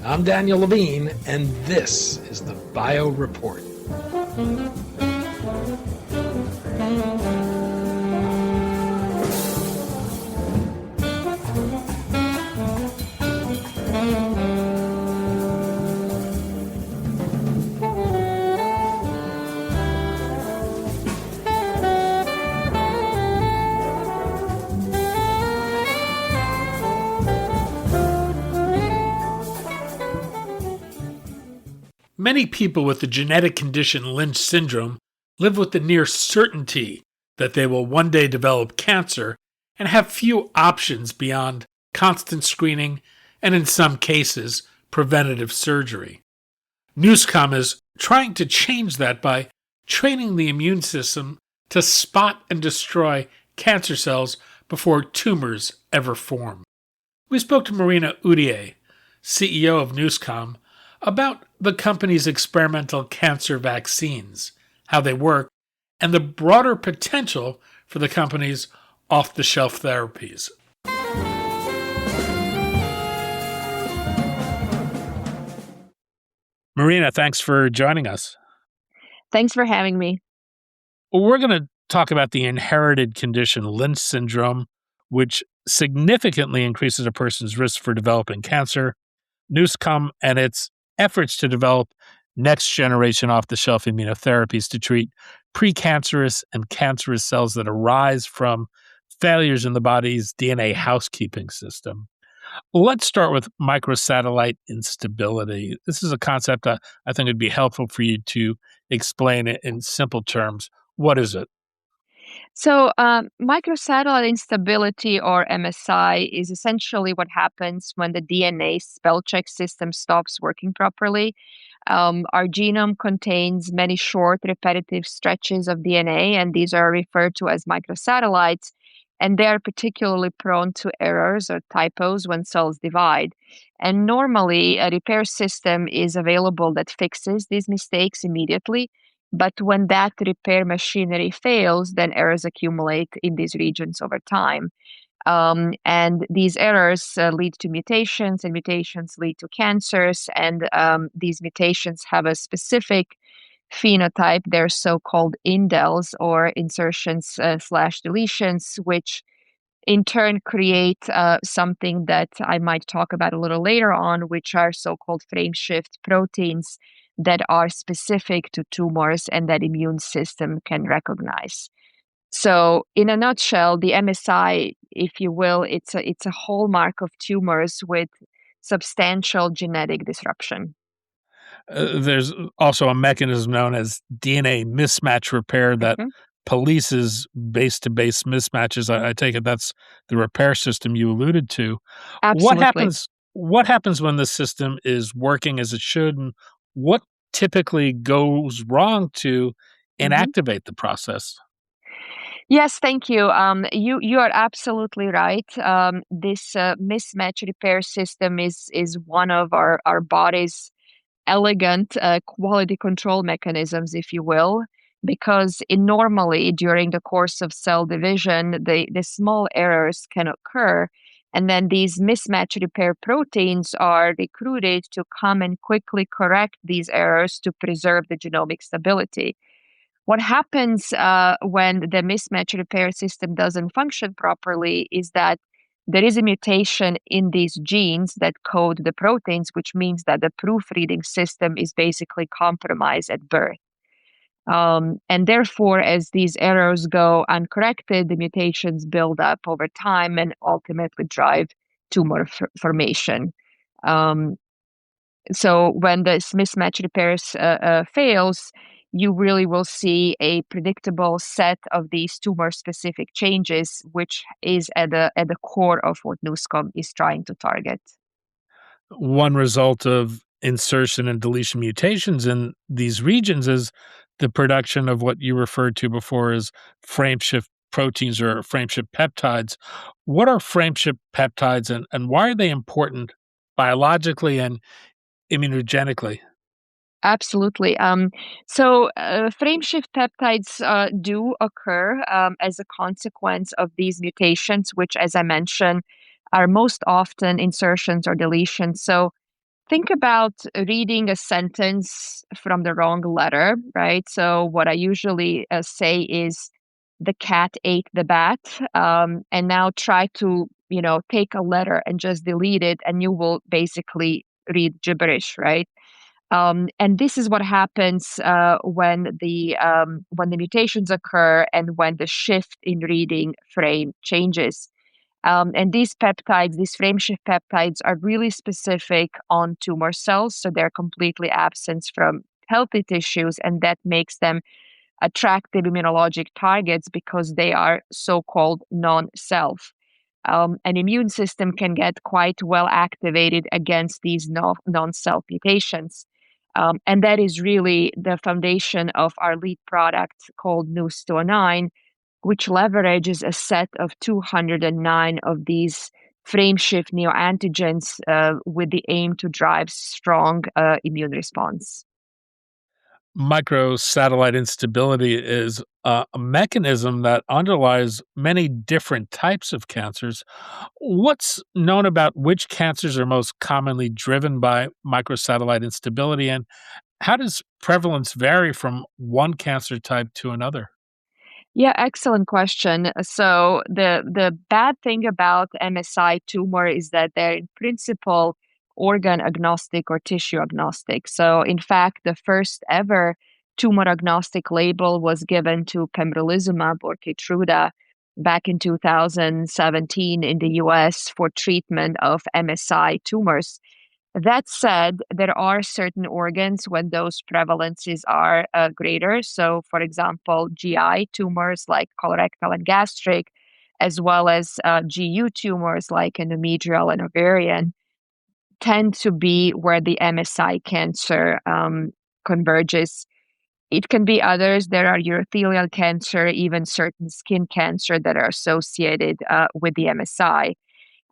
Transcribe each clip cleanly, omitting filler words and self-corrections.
I'm Daniel Levine, and this is the Bio Report. Many people with the genetic condition Lynch syndrome live with the near certainty that they will one day develop cancer and have few options beyond constant screening and, in some cases, preventative surgery. Nouscom is trying to change that by training the immune system to spot and destroy cancer cells before tumors ever form. We spoke to Marina Udier, CEO of Nouscom, about the company's experimental cancer vaccines, how they work, and the broader potential for the company's off-the-shelf therapies. Marina, thanks for joining us. Thanks for having me. Well, we're going to talk about the inherited condition Lynch syndrome, which significantly increases a person's risk for developing cancer. Nouscom and its efforts to develop next-generation off-the-shelf immunotherapies to treat precancerous and cancerous cells that arise from failures in the body's DNA housekeeping system. Let's start with microsatellite instability. This is a concept I think would be helpful for you to explain it in simple terms. What is it? So, microsatellite instability, or MSI, is essentially what happens when the DNA spell check system stops working properly. Our genome contains many short, repetitive stretches of DNA, and these are referred to as microsatellites, and they are particularly prone to errors or typos when cells divide. And normally, a repair system is available that fixes these mistakes immediately. But when that repair machinery fails, then errors accumulate in these regions over time. And these errors lead to mutations, and mutations lead to cancers. And these mutations have a specific phenotype. They're so-called indels, or insertions slash deletions, which in turn create something that I might talk about a little later on, which are so-called frameshift proteins that are specific to tumors and that immune system can recognize. So in a nutshell, the MSI, if you will, it's a hallmark of tumors with substantial genetic disruption. There's also a mechanism known as DNA mismatch repair that polices base-to-base mismatches. I take it that's the repair system you alluded to. Absolutely. What happens when the system is working as it should, and what typically goes wrong to inactivate the process? Yes, thank you. You are absolutely right. This mismatch repair system is one of our body's elegant quality control mechanisms, if you will, because normally during the course of cell division, the small errors can occur, and then these mismatch repair proteins are recruited to come and quickly correct these errors to preserve the genomic stability. What happens when the mismatch repair system doesn't function properly is that there is a mutation in these genes that code the proteins, which means that the proofreading system is basically compromised at birth. And therefore, as these errors go uncorrected, the mutations build up over time and ultimately drive tumor formation. So when this mismatch repairs fails, you really will see a predictable set of these tumor-specific changes, which is at the core of what Nouscom is trying to target. One result of insertion and deletion mutations in these regions is the production of what you referred to before as frameshift proteins or frameshift peptides. What are frameshift peptides, and why are they important biologically and immunogenically? Absolutely. So frameshift peptides do occur as a consequence of these mutations, which, as I mentioned, are most often insertions or deletions. So Think about reading a sentence from the wrong letter, right? So what I usually say is, the cat ate the bat. And now try to, take a letter and just delete it, and you will basically read gibberish, right? And this is what happens when the mutations occur and when the shift in reading frame changes. And these peptides, these frameshift peptides, are really specific on tumor cells, so they're completely absent from healthy tissues, and that makes them attractive immunologic targets because they are so-called non-self. An immune system can get quite well activated against these non-self mutations. And that is really the foundation of our lead product called Nouscom, which leverages a set of 209 of these frameshift neoantigens with the aim to drive strong immune response. Microsatellite instability is a mechanism that underlies many different types of cancers. What's known about which cancers are most commonly driven by microsatellite instability, and how does prevalence vary from one cancer type to another? Yeah, excellent question. So the bad thing about MSI tumor is that they're in principle organ agnostic or tissue agnostic. So in fact, the first ever tumor agnostic label was given to pembrolizumab or Keytruda back in 2017 in the US for treatment of MSI tumors. That said, there are certain organs when those prevalences are greater. So, for example, GI tumors like colorectal and gastric, as well as GU tumors like endometrial and ovarian, tend to be where the MSI cancer converges. It can be others. There are urothelial cancer, even certain skin cancer that are associated with the MSI.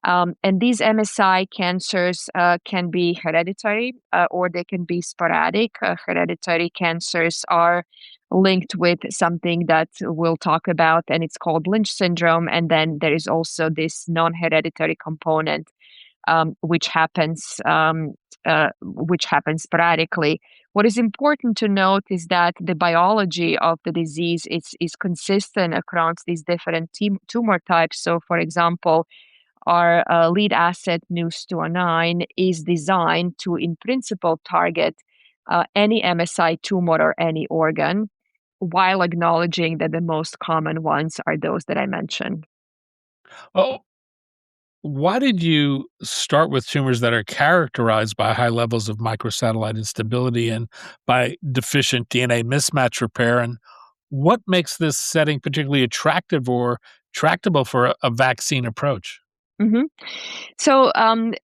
And these MSI cancers can be hereditary or they can be sporadic. Hereditary cancers are linked with something that we'll talk about, and it's called Lynch syndrome. And then there is also this non hereditary component, which happens sporadically. What is important to note is that the biology of the disease is consistent across these different tumor types. So, for example, our lead asset, Nouscom, is designed to, in principle, target any MSI tumor or any organ, while acknowledging that the most common ones are those that I mentioned. Oh, why did you start with tumors that are characterized by high levels of microsatellite instability and by deficient DNA mismatch repair? And what makes this setting particularly attractive or tractable for a vaccine approach? hmm So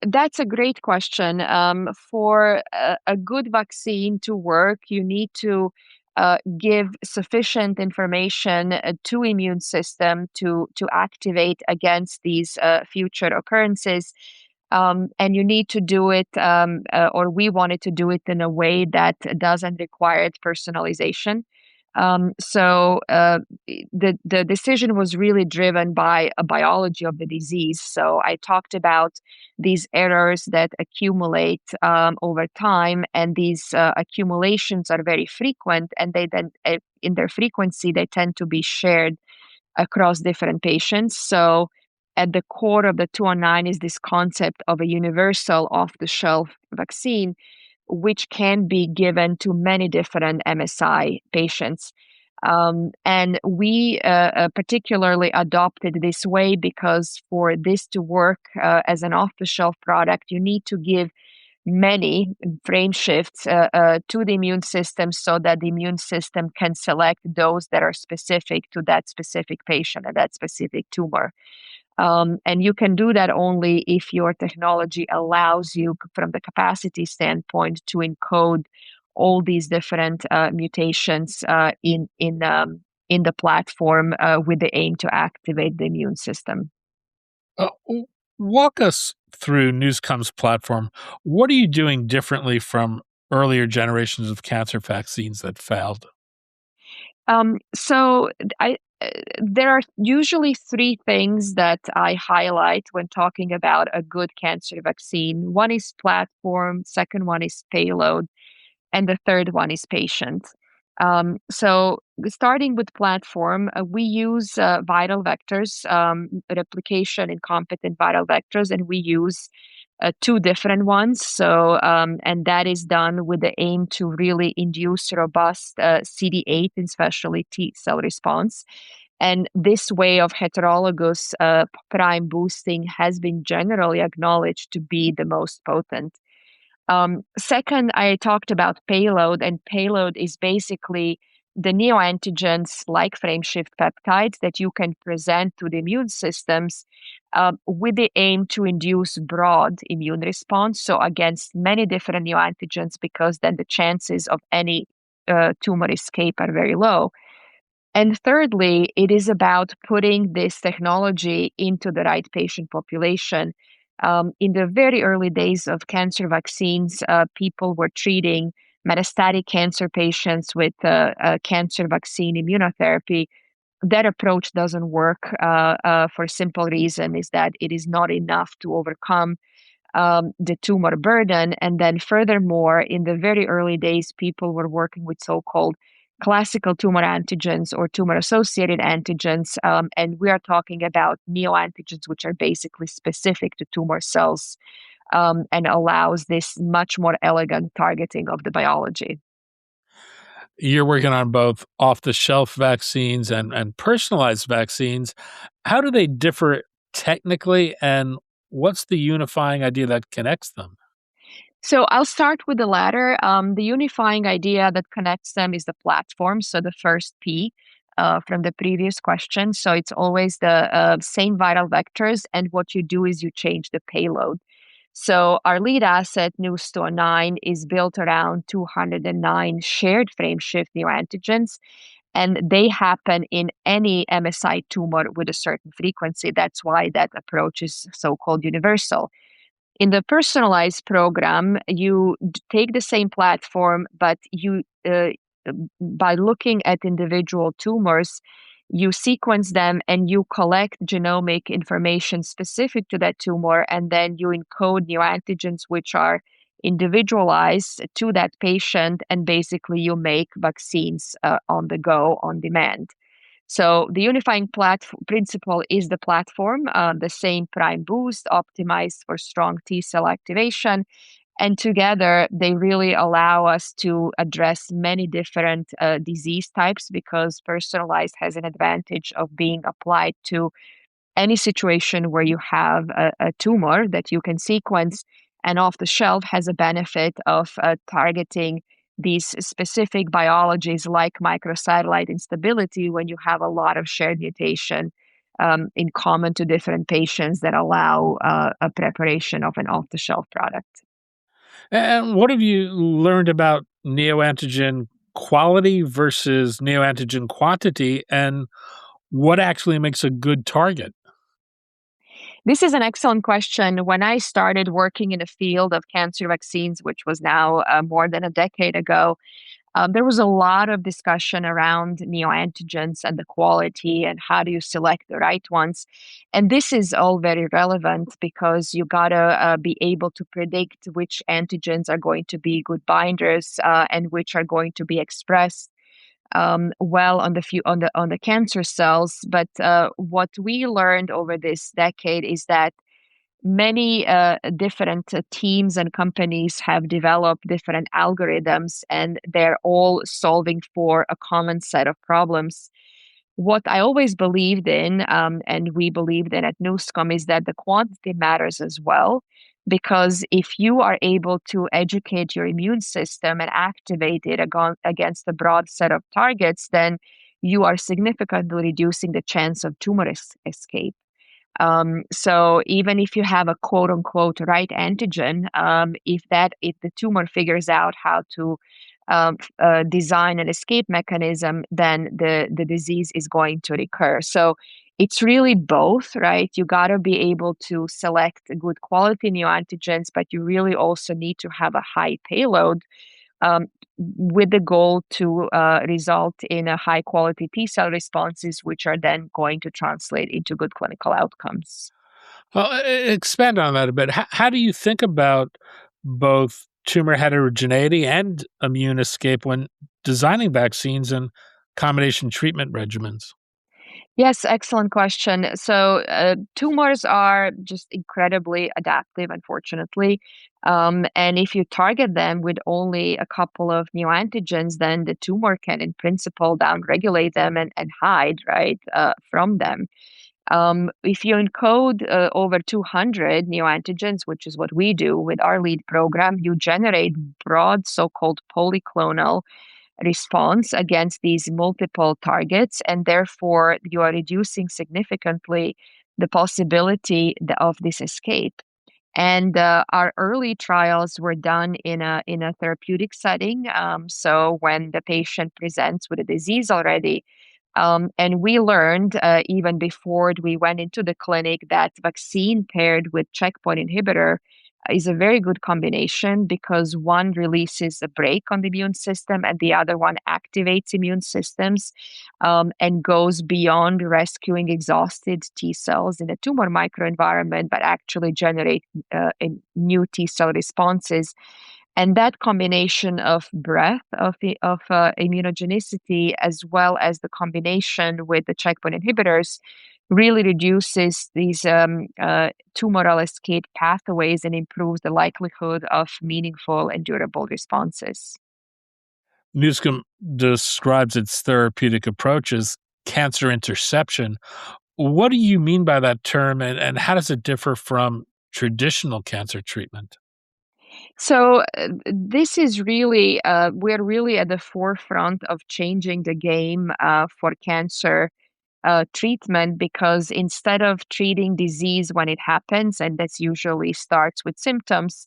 that's a great question. For a good vaccine to work, you need to give sufficient information to immune system to activate against these future occurrences. And you need to do it, or we wanted to do it in a way that doesn't require personalization. The decision was really driven by a biology of the disease. So I talked about these errors that accumulate over time, and these accumulations are very frequent, and they then, in their frequency, they tend to be shared across different patients. So at the core of the 209 is this concept of a universal off-the-shelf vaccine, which can be given to many different MSI patients. And we particularly adopted this way because for this to work as an off-the-shelf product, you need to give many frame shifts to the immune system so that the immune system can select those that are specific to that specific patient and that specific tumor. And you can do that only if your technology allows you, from the capacity standpoint, to encode all these different mutations in the platform with the aim to activate the immune system. Walk us through Newscom's platform. What are you doing differently from earlier generations of cancer vaccines that failed? So I there are usually three things that I highlight when talking about a good cancer vaccine. One is platform, second one is payload, and the third one is patient. So starting with platform, we use viral vectors, replication in competent viral vectors, and we use two different ones. And that is done with the aim to really induce robust CD8 and especially T cell response. And this way of heterologous prime boosting has been generally acknowledged to be the most potent. Second, I talked about payload, and payload is basically the neoantigens like frameshift peptides that you can present to the immune systems with the aim to induce broad immune response. So against many different neoantigens, because then the chances of any tumor escape are very low. And thirdly, it is about putting this technology into the right patient population. In the very early days of cancer vaccines, people were treating metastatic cancer patients with a cancer vaccine immunotherapy. That approach doesn't work for a simple reason is that it is not enough to overcome the tumor burden. And then furthermore, in the very early days, people were working with so-called classical tumor antigens or tumor-associated antigens. And we are talking about neoantigens, which are basically specific to tumor cells and allows this much more elegant targeting of the biology. You're working on both off-the-shelf vaccines and personalized vaccines. How do they differ technically, and what's the unifying idea that connects them? So I'll start with the latter. The unifying idea that connects them is the platform. So the first P from the previous question. So it's always the same viral vectors, and what you do is you change the payload. So our lead asset, Nouscom, is built around 209 shared frameshift neoantigens, and they happen in any MSI tumor with a certain frequency. That's why that approach is so-called universal. In the personalized program, you take the same platform, but by looking at individual tumors, you sequence them and you collect genomic information specific to that tumor, and then you encode neoantigens which are individualized to that patient, and basically you make vaccines on the go, on demand. So the unifying principle is the platform, the same prime boost optimized for strong T cell activation. And together, they really allow us to address many different disease types because personalized has an advantage of being applied to any situation where you have a tumor that you can sequence, and off the shelf has a benefit of targeting these specific biologies like microsatellite instability when you have a lot of shared mutation in common to different patients that allow a preparation of an off the shelf product. And what have you learned about neoantigen quality versus neoantigen quantity, and what actually makes a good target? This is an excellent question. When I started working in the field of cancer vaccines, which was now more than a decade ago, there was a lot of discussion around neoantigens and the quality and how do you select the right ones. And this is all very relevant because you gotta be able to predict which antigens are going to be good binders and which are going to be expressed well on the cancer cells. But what we learned over this decade is that many different teams and companies have developed different algorithms, and they're all solving for a common set of problems. What I always believed in, and we believed in at Nouscom, is that the quantity matters as well. Because if you are able to educate your immune system and activate it against a broad set of targets, then you are significantly reducing the chance of tumor escape. So even if you have a quote unquote right antigen, if the tumor figures out how to design an escape mechanism, then the disease is going to recur. So it's really both, right? You got to be able to select good quality neoantigens, but you really also need to have a high payload um, with the goal to result in a high quality T cell responses, which are then going to translate into good clinical outcomes. Well, expand on that a bit. How do you think about both tumor heterogeneity and immune escape when designing vaccines and combination treatment regimens? Yes, excellent question. So, tumors are just incredibly adaptive, unfortunately. And if you target them with only a couple of neoantigens, then the tumor can, in principle, downregulate them and hide, right, from them. If you encode over 200 neoantigens, which is what we do with our lead program, you generate broad so called polyclonal response against these multiple targets, and therefore you are reducing significantly the possibility of this escape. And our early trials were done in a therapeutic setting. So when the patient presents with a disease already, and we learned even before we went into the clinic that vaccine paired with checkpoint inhibitor is a very good combination because one releases a brake on the immune system and the other one activates immune systems and goes beyond rescuing exhausted T cells in a tumor microenvironment, but actually generate new T cell responses. And that combination of breadth of immunogenicity, as well as the combination with the checkpoint inhibitors, really reduces these tumoral escape pathways and improves the likelihood of meaningful and durable responses. Nouscom describes its therapeutic approach as cancer interception. What do you mean by that term, and how does it differ from traditional cancer treatment? So this is really we're really at the forefront of changing the game for cancer treatment because instead of treating disease when it happens, and that's usually starts with symptoms,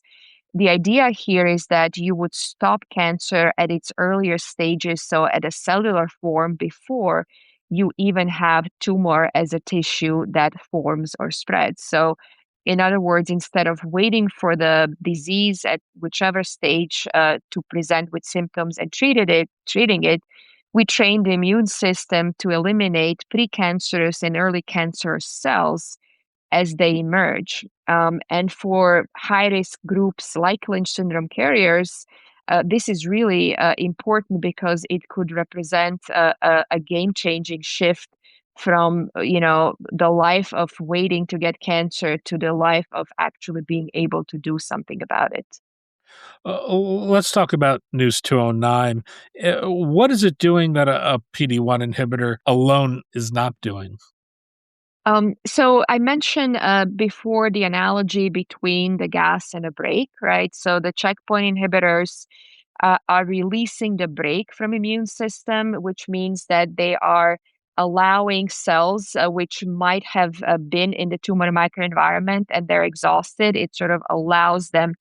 the idea here is that you would stop cancer at its earlier stages, so at a cellular form before you even have tumor as a tissue that forms or spreads. So, in other words, instead of waiting for the disease at whichever stage to present with symptoms and treating it, we train the immune system to eliminate precancerous and early cancer cells as they emerge. And for high risk groups like Lynch syndrome carriers, this is really important because it could represent a game changing shift from the life of waiting to get cancer to the life of actually being able to do something about it. Let's talk about News 209. What is it doing that a PD-1 inhibitor alone is not doing? So I mentioned before the analogy between the gas and a brake, right? So the checkpoint inhibitors are releasing the brake from immune system, which means that they are allowing cells which might have been in the tumor microenvironment and they're exhausted. It sort of allows them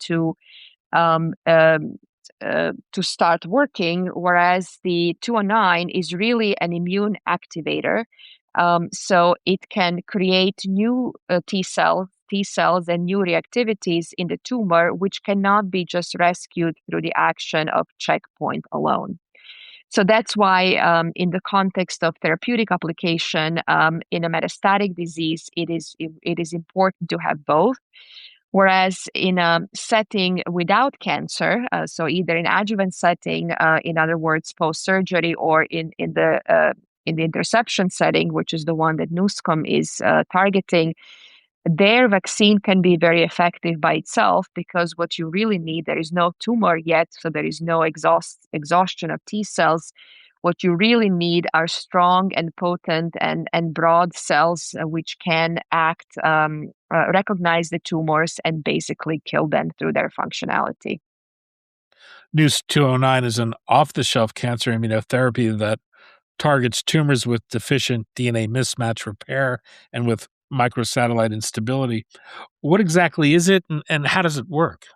um, um, to start working, whereas the 209 is really an immune activator. So it can create new T cells and new reactivities in the tumor, which cannot be just rescued through the action of checkpoint alone. So that's why, in the context of therapeutic application in a metastatic disease, it is important to have both. Whereas in a setting without cancer, so either in adjuvant setting, in other words, post surgery, or in the interception setting, which is the one that Nouscom is targeting, their vaccine can be very effective by itself because what you really need, there is no tumor yet, so there is no exhaustion of T cells. What you really need are strong and potent and broad cells which can recognize the tumors and basically kill them through their functionality. News 209 is an off the shelf cancer immunotherapy that targets tumors with deficient DNA mismatch repair and with microsatellite instability. What exactly is it, and how does it work?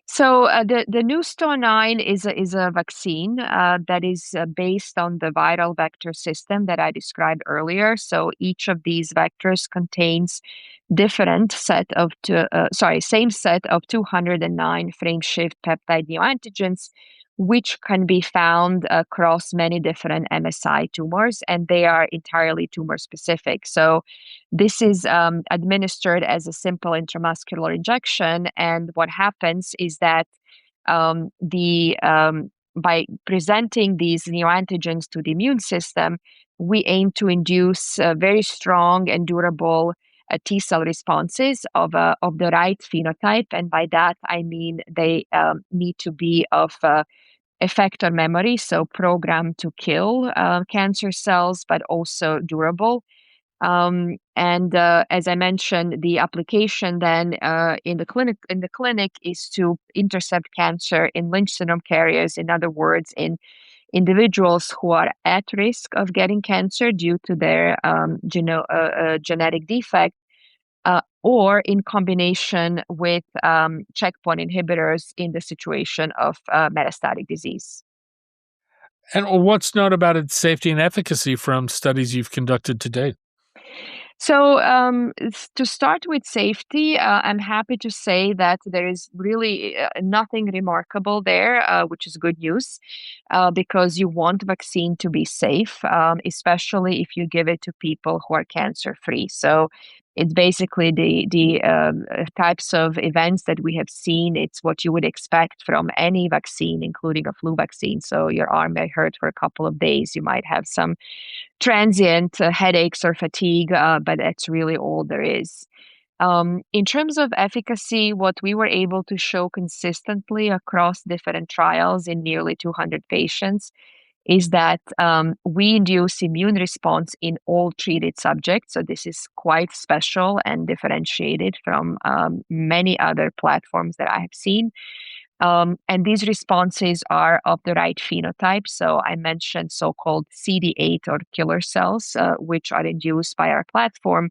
So the Nouscom is a vaccine that is based on the viral vector system that I described earlier. So each of these vectors contains same set of 209 frameshift peptide neoantigens, which can be found across many different MSI tumors, and they are entirely tumor specific. So this is administered as a simple intramuscular injection, and what happens is that the by presenting these neoantigens to the immune system, we aim to induce very strong and durable T cell responses of the right phenotype, and by that I mean they need to be of effector memory, so programmed to kill cancer cells, but also durable. And as I mentioned, the application then in the clinic is to intercept cancer in Lynch syndrome carriers. In other words, in individuals who are at risk of getting cancer due to their genetic defect, or in combination with checkpoint inhibitors in the situation of metastatic disease. And what's known about its safety and efficacy from studies you've conducted to date? So, to start with safety, I'm happy to say that there is really nothing remarkable there, which is good news, because you want vaccine to be safe, especially if you give it to people who are cancer free. So, it's basically the types of events that we have seen. It's what you would expect from any vaccine, including a flu vaccine. So, your arm may hurt for a couple of days. You might have some transient headaches or fatigue, but that's really all there is. In terms of efficacy, what we were able to show consistently across different trials in nearly 200 patients is that we induce immune response in all treated subjects. So this is quite special and differentiated from many other platforms that I have seen. And these responses are of the right phenotype. So I mentioned so-called CD8 or killer cells, which are induced by our platform.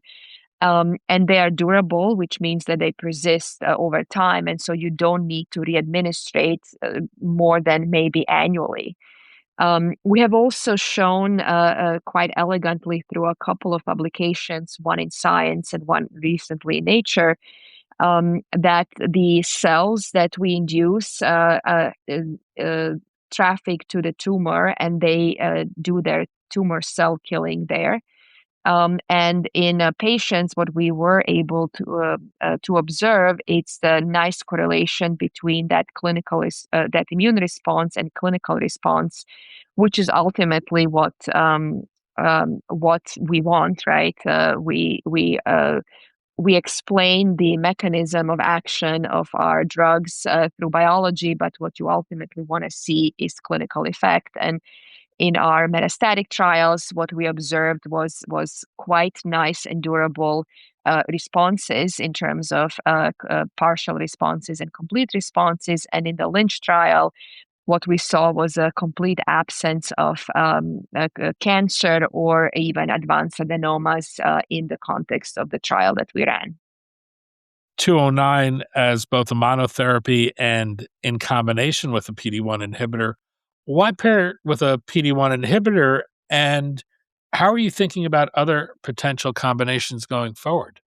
And they are durable, which means that they persist over time. And so you don't need to re-administrate more than maybe annually. We have also shown quite elegantly through a couple of publications, one in Science and one recently in Nature, that the cells that we induce traffic to the tumor, and they do their tumor cell killing there. And in patients, what we were able to observe, it's the nice correlation between that immune response and clinical response, which is ultimately what we want, right? We explain the mechanism of action of our drugs through biology, but what you ultimately want to see is clinical effect. And in our metastatic trials, what we observed was quite nice and durable responses in terms of partial responses and complete responses. And in the Lynch trial, what we saw was a complete absence of cancer or even advanced adenomas in the context of the trial that we ran. 209 as both a monotherapy and in combination with a PD-1 inhibitor. Why pair it with a PD-1 inhibitor, and how are you thinking about other potential combinations going forward?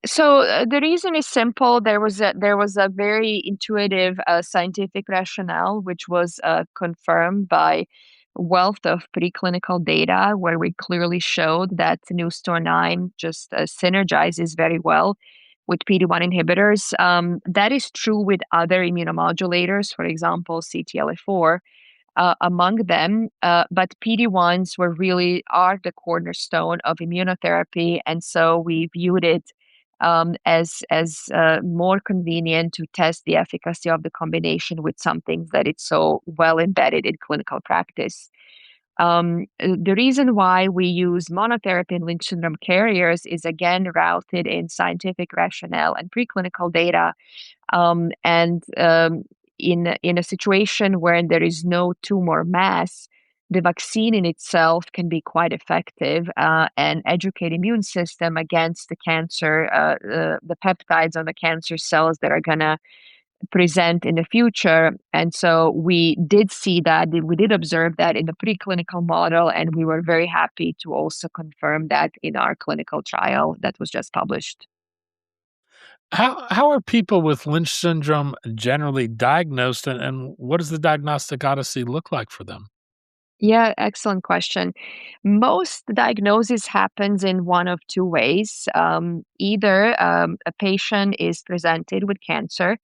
So the reason is simple. There was a very intuitive scientific rationale, which was confirmed by wealth of preclinical data, where we clearly showed that Nouscom just synergizes very well with PD-1 inhibitors. That is true with other immunomodulators, for example, CTLA-4 among them. But PD-1s are the cornerstone of immunotherapy, and so we viewed it as more convenient to test the efficacy of the combination with something that it's so well embedded in clinical practice. The reason why we use monotherapy in Lynch syndrome carriers is again routed in scientific rationale and preclinical data. And in a situation where there is no tumor mass, the vaccine in itself can be quite effective and educate immune system against the cancer, the peptides on the cancer cells that are gonna present in the future. And so we did see that, we did observe that in the preclinical model, and we were very happy to also confirm that in our clinical trial that was just published. How are people with Lynch syndrome generally diagnosed, and what does the diagnostic odyssey look like for them? Yeah, excellent question. Most diagnosis happens in one of two ways. Either a patient is presented with cancer,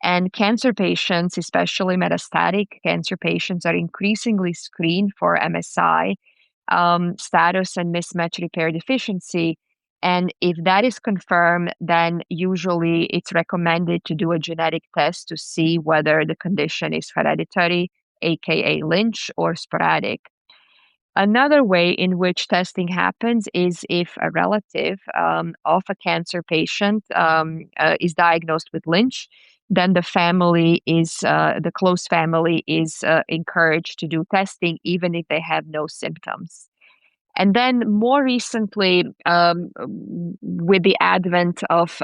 and cancer patients, especially metastatic cancer patients, are increasingly screened for MSI status and mismatch repair deficiency. And if that is confirmed, then usually it's recommended to do a genetic test to see whether the condition is hereditary, aka Lynch, or sporadic. Another way in which testing happens is if a relative of a cancer patient is diagnosed with Lynch, then the close family is encouraged to do testing even if they have no symptoms. And then more recently, with the advent of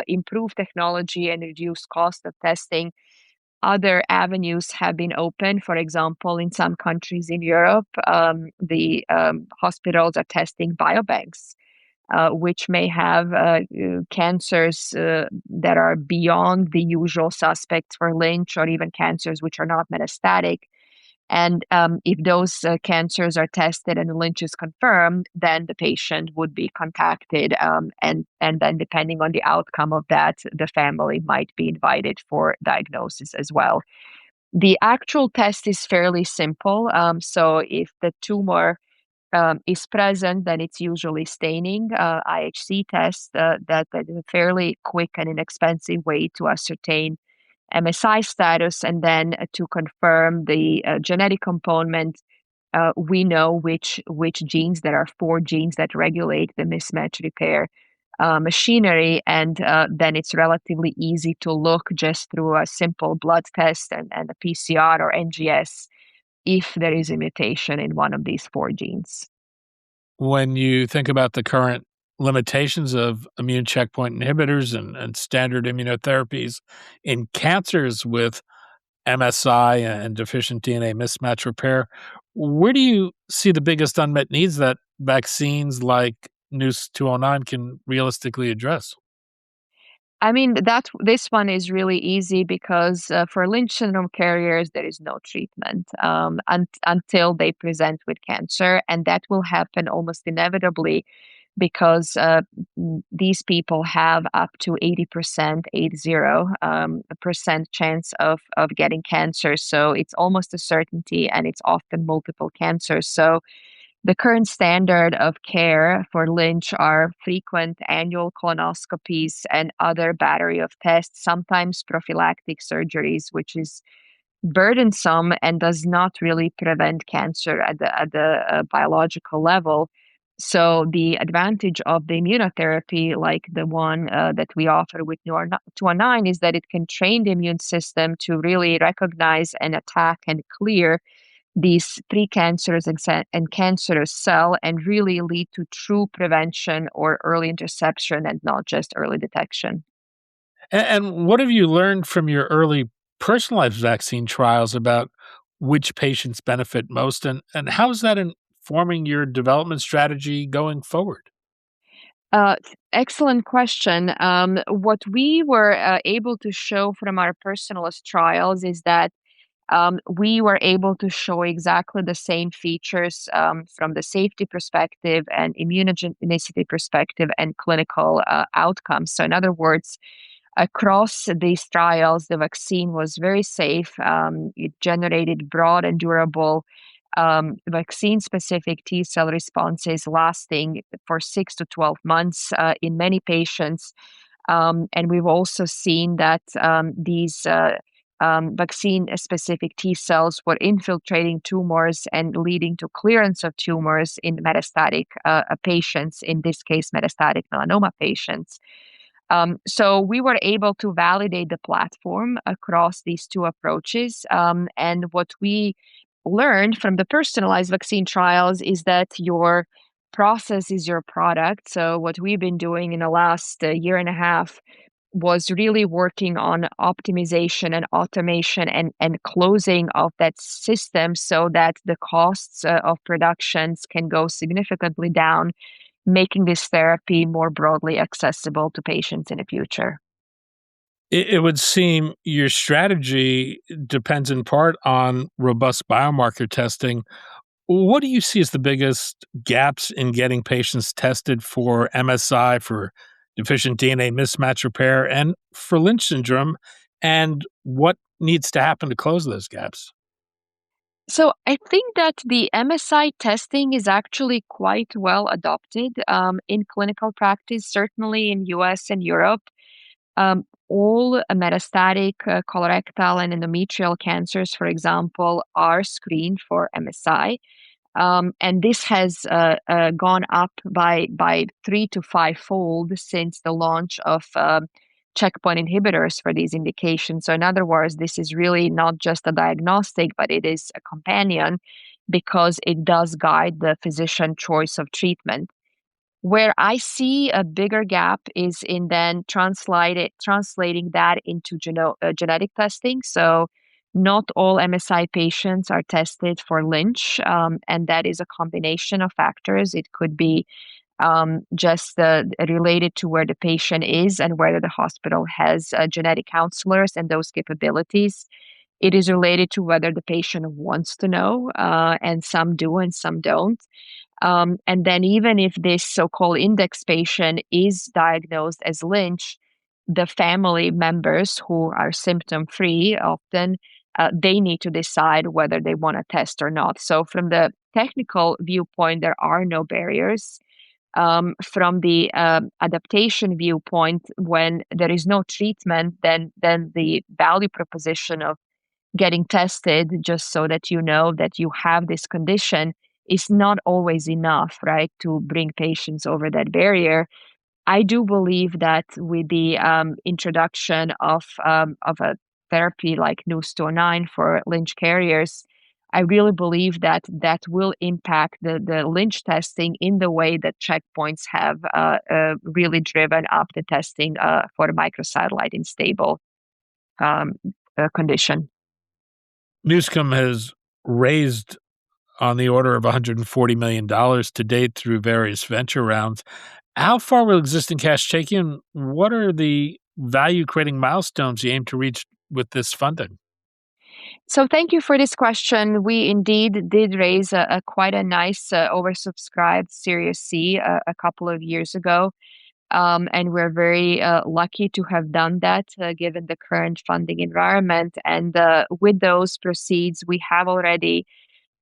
improved technology and reduced cost of testing, other avenues have been opened. For example, in some countries in Europe, the hospitals are testing biobanks, which may have cancers that are beyond the usual suspects for Lynch, or even cancers which are not metastatic. And if those cancers are tested and Lynch is confirmed, then the patient would be contacted, and then depending on the outcome of that, the family might be invited for diagnosis as well. The actual test is fairly simple. So if the tumor is present, then it's usually staining, IHC test. That is a fairly quick and inexpensive way to ascertain MSI status, and then to confirm the genetic component, we know which genes. There are four genes that regulate the mismatch repair machinery, and then it's relatively easy to look just through a simple blood test and a PCR or NGS if there is a mutation in one of these four genes. When you think about the current limitations of immune checkpoint inhibitors and standard immunotherapies in cancers with MSI and deficient DNA mismatch repair, where do you see the biggest unmet needs that vaccines like Noose 209 can realistically address? I mean, this one is really easy because for Lynch syndrome carriers, there is no treatment until they present with cancer, and that will happen almost inevitably because these people have up to 80%, 80% chance of getting cancer. So it's almost a certainty, and it's often multiple cancers. So the current standard of care for Lynch are frequent annual colonoscopies and other battery of tests, sometimes prophylactic surgeries, which is burdensome and does not really prevent cancer at the biological level. So the advantage of the immunotherapy, like the one that we offer with 219, is that it can train the immune system to really recognize and attack and clear these precancerous and cancerous cell, and really lead to true prevention or early interception and not just early detection. And what have you learned from your early personalized vaccine trials about which patients benefit most, and how is that informing your development strategy going forward? Excellent question. What we were able to show from our personalist trials is that we were able to show exactly the same features from the safety perspective and immunogenicity perspective and clinical outcomes. So, in other words, across these trials, the vaccine was very safe. It generated broad and durable vaccine specific T cell responses lasting for 6 to 12 months in many patients. And we've also seen that these vaccine specific T cells were infiltrating tumors and leading to clearance of tumors in metastatic patients, in this case, metastatic melanoma patients. So we were able to validate the platform across these two approaches. And what we learned from the personalized vaccine trials is that your process is your product. So what we've been doing in the last year and a half was really working on optimization and automation and closing of that system so that the costs of productions can go significantly down, making this therapy more broadly accessible to patients in the future. It would seem your strategy depends in part on robust biomarker testing. What do you see as the biggest gaps in getting patients tested for MSI, for deficient DNA mismatch repair, and for Lynch syndrome? And what needs to happen to close those gaps? So I think that the MSI testing is actually quite well adopted in clinical practice, certainly in US and Europe. All metastatic colorectal and endometrial cancers, for example, are screened for MSI. And this has gone up by 3 to 5 fold since the launch of checkpoint inhibitors for these indications. So, in other words, this is really not just a diagnostic, but it is a companion because it does guide the physician choice of treatment. Where I see a bigger gap is in then translating that into genetic testing. So not all MSI patients are tested for Lynch, and that is a combination of factors. It could be just related to where the patient is and whether the hospital has genetic counselors and those capabilities. It is related to whether the patient wants to know, and some do and some don't. And then, even if this so called index patient is diagnosed as Lynch, the family members who are symptom free often they need to decide whether they want to test or not. So, from the technical viewpoint, there are no barriers. From the adaptation viewpoint, when there is no treatment, then the value proposition of getting tested just so that you know that you have this condition is not always enough, right, to bring patients over that barrier. I do believe that with the introduction of a therapy like Nouscom for Lynch carriers, I really believe that that will impact the Lynch testing in the way that checkpoints have really driven up the testing for microsatellite unstable um, condition. Nouscom has raised on the order of $140 million to date through various venture rounds. How far will existing cash take you, and what are the value-creating milestones you aim to reach with this funding? So thank you for this question. We indeed did raise a quite a nice oversubscribed Series C a couple of years ago. And we're very lucky to have done that given the current funding environment. And with those proceeds, we have already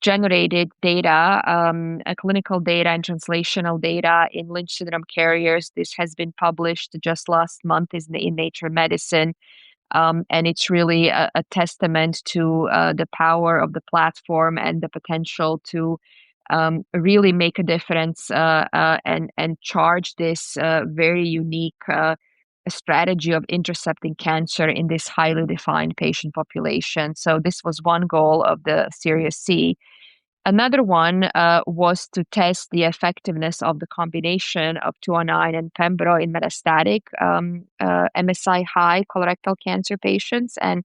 generated data, clinical data and translational data in Lynch syndrome carriers. This has been published just last month in Nature Medicine. And it's really a testament to the power of the platform and the potential to really make a difference and charge this very unique strategy of intercepting cancer in this highly defined patient population. So this was one goal of the Series C. Another one was to test the effectiveness of the combination of 209 and pembro in metastatic MSI high colorectal cancer patients. And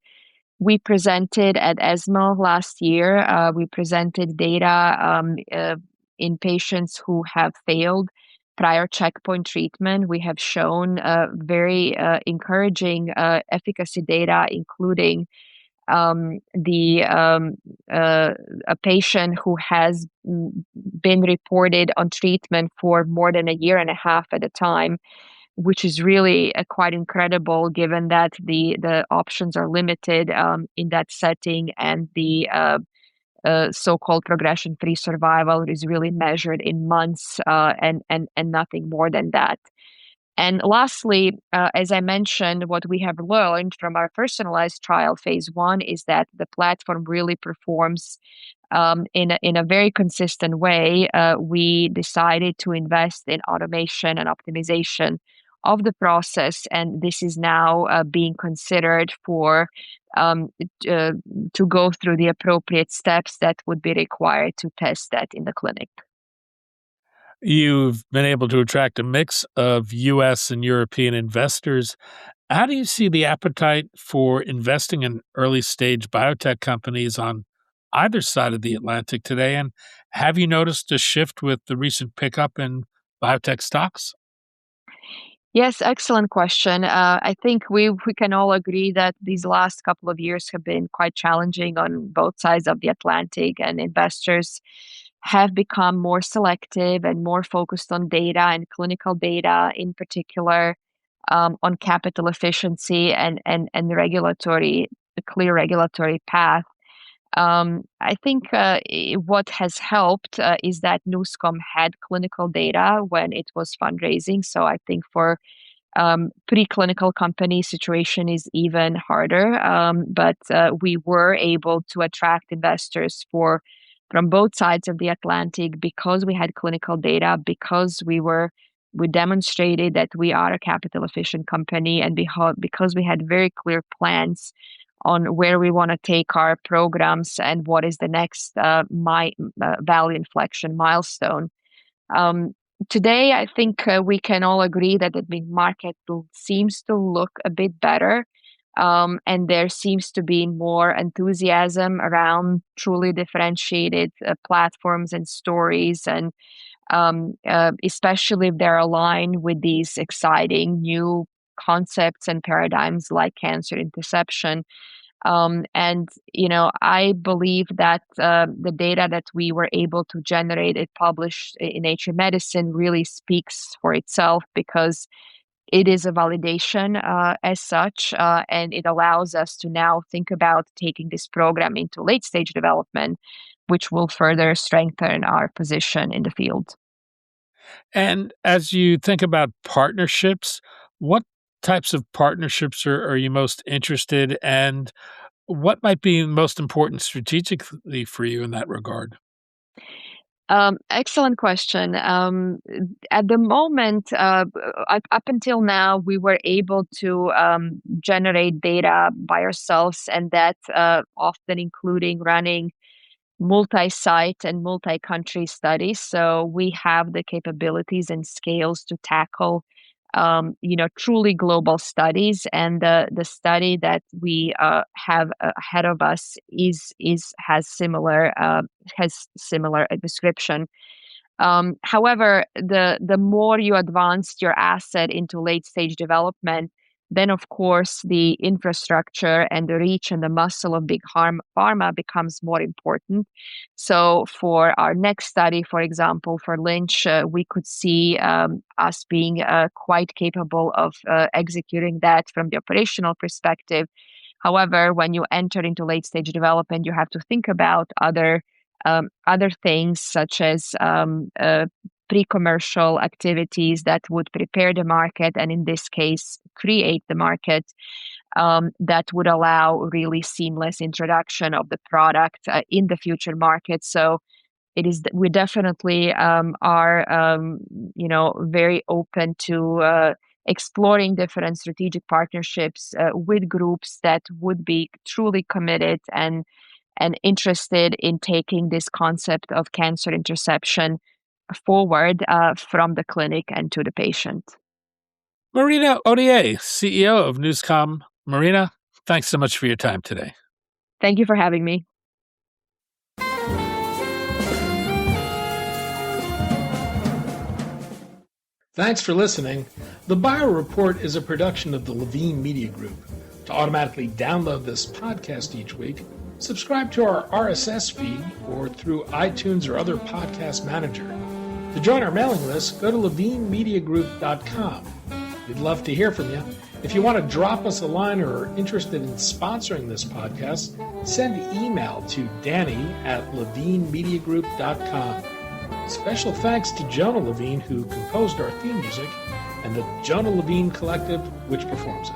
we presented at ESMO last year. We presented data in patients who have failed prior checkpoint treatment. We have shown very encouraging efficacy data, including the a patient who has been reported on treatment for more than a year and a half at a time, which is really quite incredible given that the options are limited in that setting, and the so-called progression-free survival is really measured in months and nothing more than that. And lastly, as I mentioned, what we have learned from our personalized trial phase 1 is that the platform really performs in a very consistent way. We decided to invest in automation and optimization of the process, and this is now being considered for um, uh, to go through the appropriate steps that would be required to test that in the clinic. You've been able to attract a mix of US and European investors. How do you see the appetite for investing in early stage biotech companies on either side of the Atlantic today? And have you noticed a shift with the recent pickup in biotech stocks? Yes, excellent question. I think we can all agree that these last couple of years have been quite challenging on both sides of the Atlantic, and investors have become more selective and more focused on data and clinical data, in particular, on capital efficiency and regulatory, a clear regulatory path. I think what has helped is that Nouscom had clinical data when it was fundraising. So I think for preclinical company situation is even harder, but we were able to attract investors for from both sides of the Atlantic because we had clinical data, because we demonstrated that we are a capital efficient company, and because we had very clear plans on where we want to take our programs and what is the next value inflection milestone. Um, Today, I think we can all agree that the big market seems to look a bit better, and there seems to be more enthusiasm around truly differentiated platforms and stories, and especially if they're aligned with these exciting new concepts and paradigms like cancer interception. I believe that the data that we were able to generate, it published in Nature Medicine, really speaks for itself because it is a validation as such, and it allows us to now think about taking this program into late stage development, which will further strengthen our position in the field. And as you think about partnerships, what types of partnerships are you most interested in? And what might be most important strategically for you in that regard? Excellent question. At the moment, up until now, we were able to generate data by ourselves, and that often including running multi-site and multi-country studies. So we have the capabilities and scales to tackle, truly global studies. And the study that we have ahead of us has similar description. However, the more you advance your asset into late stage development, then of course the infrastructure and the reach and the muscle of big pharma becomes more important. So for our next study, for example, for Lynch, we could see us being quite capable of executing that from the operational perspective. However, when you enter into late stage development, you have to think about other things such as pre-commercial activities that would prepare the market, and in this case, create the market that would allow really seamless introduction of the product in the future market. So we definitely are, very open to exploring different strategic partnerships with groups that would be truly committed and interested in taking this concept of cancer interception forward from the clinic and to the patient. Marina Udier, CEO of Nouscom. Marina, thanks so much for your time today. Thank you for having me. Thanks for listening. The Bio Report is a production of the Levine Media Group. To automatically download this podcast each week, subscribe to our RSS feed or through iTunes or other podcast manager. To join our mailing list, go to levinemediagroup.com. We'd love to hear from you. If you want to drop us a line or are interested in sponsoring this podcast, send email to danny@levinemediagroup.com. Special thanks to Jonah Levine, who composed our theme music, and the Jonah Levine Collective, which performs it.